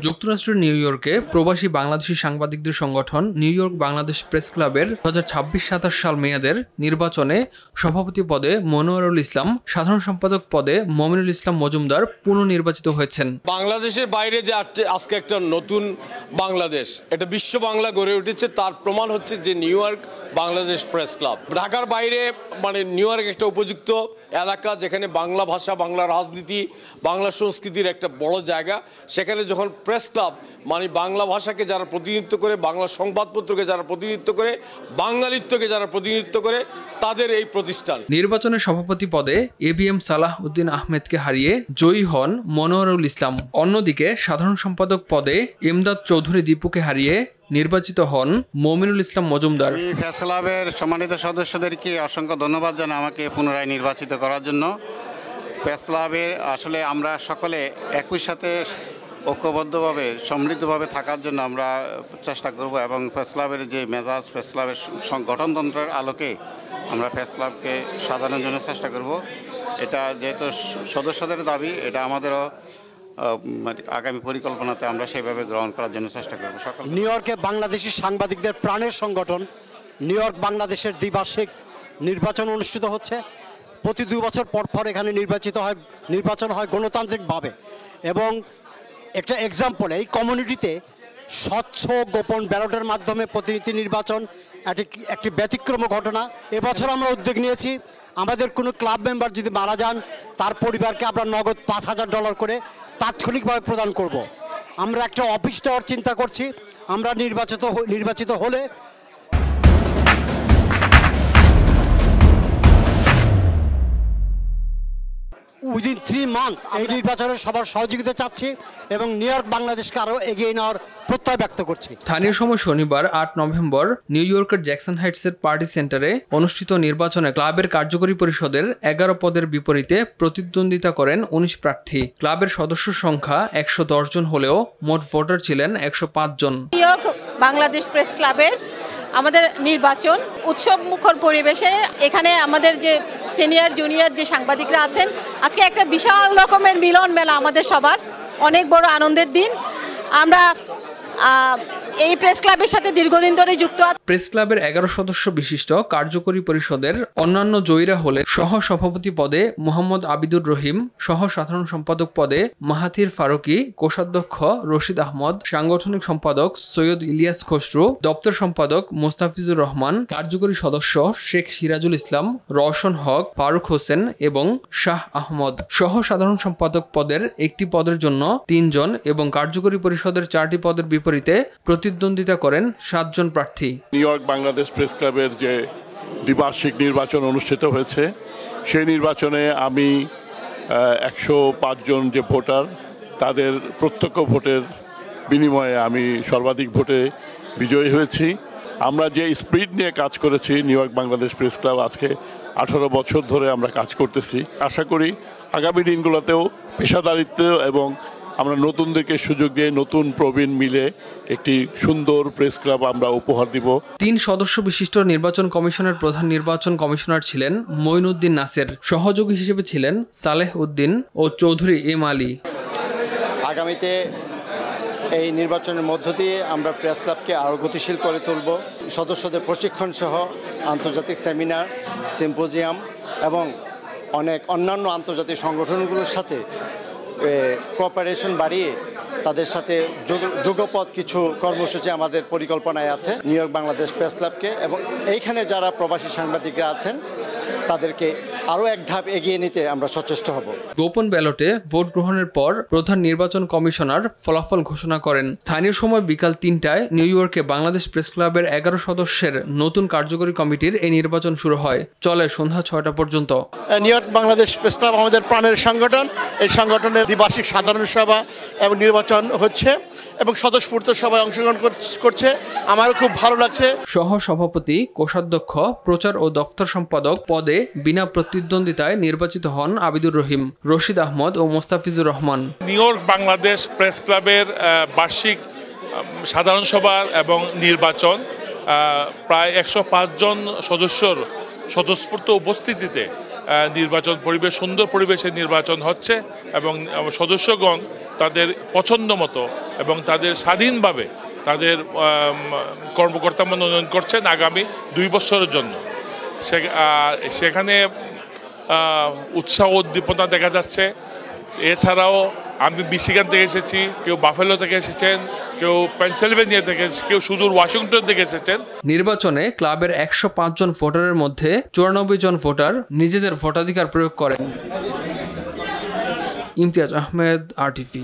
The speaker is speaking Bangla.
যুক্তরাষ্ট্রের নিউ ইয়র্কে প্রবাসী বাংলাদেশি সাংবাদিকদের সংগঠন নিউ ইয়র্ক বাংলাদেশ প্রেস ক্লাবের 2026-27 সাল মেয়াদের নির্বাচনে সভাপতি পদে মনোয়ারুল ইসলাম, সাধারণ সম্পাদক পদে মমিনুল ইসলাম মজুমদার পুনর্নির্বাচিত হয়েছেন। বাংলাদেশের বাইরে যে আজকে একটা নতুন বাংলাদেশ, এটা বিশ্ব বাংলা গড়ে উঠেছে, তার প্রমাণ হচ্ছে যে new York Bangladesh press club. ঢাকার বাইরে নিউ ইয়র্ক একটা উপযুক্ত এলাকা, যেখানে বাংলা ভাষা, বাংলা রাজনীতি, বাংলা সংস্কৃতির একটা বড় জায়গা। সেখানে যখন প্রেস ক্লাব বাংলা ভাষাকে যারা প্রতিনিধিত্ব করে, বাংলা সংবাদপত্রকে যারা প্রতিনিধিত্ব করে, বাঙালিত্বকে যারা প্রতিনিধিত্ব করে, তাদের এই প্রতিষ্ঠান। নির্বাচনে সভাপতি পদে এবিএম সালাহ উদ্দিন আহমেদকে হারিয়ে জয়ী হন মনোয়ারুল ইসলাম। অন্যদিকে সাধারণ সম্পাদক পদে এমদাদ চৌধুরী দীপুকে হারিয়ে নির্বাচিত হন মমিনুল ইসলাম মজুমদার। প্রেস ক্লাবের সম্মানিত সদস্যদেরকে অসংখ্য ধন্যবাদ জানাই আমাকে পুনরায় নির্বাচিত করার জন্য। প্রেস ক্লাবের আসলে আমরা সকলে একই সাথে ঐক্যবদ্ধভাবে সমৃদ্ধভাবে থাকার জন্য আমরা চেষ্টা করব এবং প্রেস ক্লাবের যে মেজাজ, প্রেস ক্লাবের গঠনতন্ত্রের আলোকে আমরা প্রেস ক্লাবকে সাজানোর জন্য চেষ্টা করব। এটা যেহেতু সদস্যদের দাবি, এটা আমাদেরও আগামী পরিকল্পনাতে আমরা সেভাবে গ্রহণ করার জন্য চেষ্টা করব। নিউ ইয়র্কে বাংলাদেশি সাংবাদিকদের প্রাণের সংগঠন নিউ ইয়র্ক বাংলাদেশের দ্বিবার্ষিক নির্বাচন অনুষ্ঠিত হচ্ছে। প্রতি 2 বছর পর এখানে নির্বাচন হয় গণতান্ত্রিকভাবে। এবং একটা এক্সাম্পল, এই কমিউনিটিতে স্বচ্ছ গোপন ব্যালটের মাধ্যমে প্রতিনিধি নির্বাচন একটি ব্যতিক্রম ঘটনা। এবছর আমরা উদ্যোগ নিয়েছি, আমাদের কোনো ক্লাব মেম্বার যদি মারা যান, তার পরিবারকে আমরা নগদ $5,000 করে তাৎক্ষণিকভাবে প্রদান করব। আমরা একটা অফিস দেওয়ার চিন্তা করছি। আমরা নির্বাচিত হলে উইদিন 3 মান্থ এই নির্বাচনে সবার সহযোগিতা চাচ্ছি এবং নিউ ইয়র্ক বাংলাদেশকে আরও এগিয়ে নেওয়ার প্রত্যয় ব্যক্ত করছি। স্থানীয় সময় শনিবার 8 নভেম্বর নিউ ইয়র্কের জ্যাকসন হাইটসের পার্টি সেন্টারে অনুষ্ঠিত নির্বাচনে ক্লাবের কার্যকরী পরিষদের 11 পদের বিপরীতে প্রতিদ্বন্দ্বিতা করেন 19 প্রার্থী। ক্লাবের সদস্য সংখ্যা 110 জন হলেও মোট ভোটার ছিলেন 105 জন। নিউ ইয়র্ক বাংলাদেশ প্রেস ক্লাবের আমাদের নির্বাচন উৎসব মুখর পরিবেশে, এখানে আমাদের যে সিনিয়র জুনিয়র যে সাংবাদিকরা আছেন, আজকে একটা বিশাল রকমের মিলন মেলা, আমাদের সবার অনেক বড় আনন্দের দিন। আমরা এই প্রেস ক্লাবের সাথে দীর্ঘদিন ধরে যুক্ত। প্রেস ক্লাবের 11 সদস্য বিশিষ্ট কার্যকরী পরিষদের অন্যান্য জয়ীরা হলে সহ সভাপতি পদে মোহাম্মদ আবিদুর রহিম, সহ সাধারণ সম্পাদক পদে মাহাথির ফারুকী, কোষাধ্যক্ষ রশিদ আহমদ, সাংগঠনিক সম্পাদক সৈয়দ ইলিয়াস খসরু, দপ্তর সম্পাদক মোস্তাফিজুর রহমান, কার্যকরী সদস্য শেখ সিরাজুল ইসলাম, রওশন হক, ফারুক হোসেন এবং শাহ আহমদ। সহ সাধারণ সম্পাদক পদের একটি পদের জন্য 3 জন এবং কার্যকরী পরিষদের 4টি পদের বিপরীতে প্রতিদ্বন্দ্বিতা করেন 7 জন প্রার্থী। নিউ ইয়র্ক বাংলাদেশ প্রেস ক্লাবের যে দ্বিবার্ষিক নির্বাচন অনুষ্ঠিত হয়েছে, সেই নির্বাচনে আমি 105 জন যে ভোটার, তাদের প্রত্যক্ষ ভোটের বিনিময়ে আমি সর্বাধিক ভোটে বিজয়ী হয়েছি। আমরা যে স্পিরিট নিয়ে কাজ করেছি, new York Bangladesh press club আজকে 18 বছর ধরে আমরা কাজ করতেছি। আশা করি আগামী দিনগুলোতেও পেশাদারিত্ব এবং আমরা নতুনদেরকে সুযোগ দিয়ে নতুন প্রবীণ মিলে একটি সুন্দর প্রেস ক্লাব আমরা উপহার দিব। 3 সদস্য বিশিষ্ট নির্বাচন কমিশনের প্রধান নির্বাচন কমিশনার ছিলেন মঈনুদ্দিন নাসের, সহযোগী হিসেবে ছিলেন সালেহ উদ্দিন ও চৌধুরী এম আলী। আগামীতে এই নির্বাচনের মধ্য দিয়ে আমরা প্রেস ক্লাবকে আরও গতিশীল করে তুলব। সদস্যদের প্রশিক্ষণ সহ আন্তর্জাতিক সেমিনার, সিম্পোজিয়াম এবং অনেক অন্যান্য আন্তর্জাতিক সংগঠনগুলোর সাথে কোঅপারেশন বাড়িয়ে তাদের সাথে যুগপৎ কিছু কর্মসূচি আমাদের পরিকল্পনায় আছে নিউ ইয়র্ক বাংলাদেশ প্রেস ক্লাবকে, এবং এইখানে যারা প্রবাসী সাংবাদিকরা আছেন তাদেরকে আরও এক ধাপ এগিয়ে নিতে আমরা সচেষ্ট হব। গোপন ব্যালটে ভোট গ্রহণের পর প্রধান নির্বাচন কমিশনার ফলাফল ঘোষণা করেন। স্থানীয় সময় বিকাল 3টায় নিউ ইয়র্কে বাংলাদেশ প্রেস ক্লাবের 11 সদস্যের নতুন কার্যকরী কমিটির এই নির্বাচন শুরু হয়, চলে সন্ধ্যা 6টা পর্যন্ত। New York Bangladesh press club আমাদের প্রাণের সংগঠন। এই সংগঠনের দ্বিবার্ষিক সাধারণ সভা এবং নির্বাচন হচ্ছে এবং স্বতঃস্ফূর্ত সভায় অংশগ্রহণ করছে, আমারও খুব ভালো লাগছে। সহ সভাপতি, কোষাধ্যক্ষ, প্রচার ও দফতর সম্পাদক পদে বিনা প্রতিদ্বন্দ্বিতায় নির্বাচিত হন আবিদুর রহিম, রশিদ আহমদ ও Mostafizur Rahman. New York Bangladesh press ক্লাবের বার্ষিক সাধারণ সভা এবং নির্বাচন প্রায় 105 জন সদস্যর স্বতঃস্ফূর্ত উপস্থিতিতে নির্বাচন সুন্দর পরিবেশে নির্বাচন হচ্ছে এবং সদস্যগণ তাদের পছন্দ মতো এবং তাদের স্বাধীনভাবে তাদের কর্মকর্তা মনোনয়ন করছেন আগামী 2 বছরের জন্য। সেখানে উৎসাহ উদ্দীপনা দেখা যাচ্ছে। এছাড়াও আমি মিশিগান থেকে এসেছি, কেউ বাফেলো থেকে এসেছেন, কেউ পেনসিলভেনিয়া থেকে, কেউ সুদূর ওয়াশিংটন থেকে এসেছেন। নির্বাচনে ক্লাবের 105 জন ভোটারের মধ্যে 94 জন ভোটার নিজেদের ভোটাধিকার প্রয়োগ করেন। ইমতিয়াজ আহমেদ, RTV।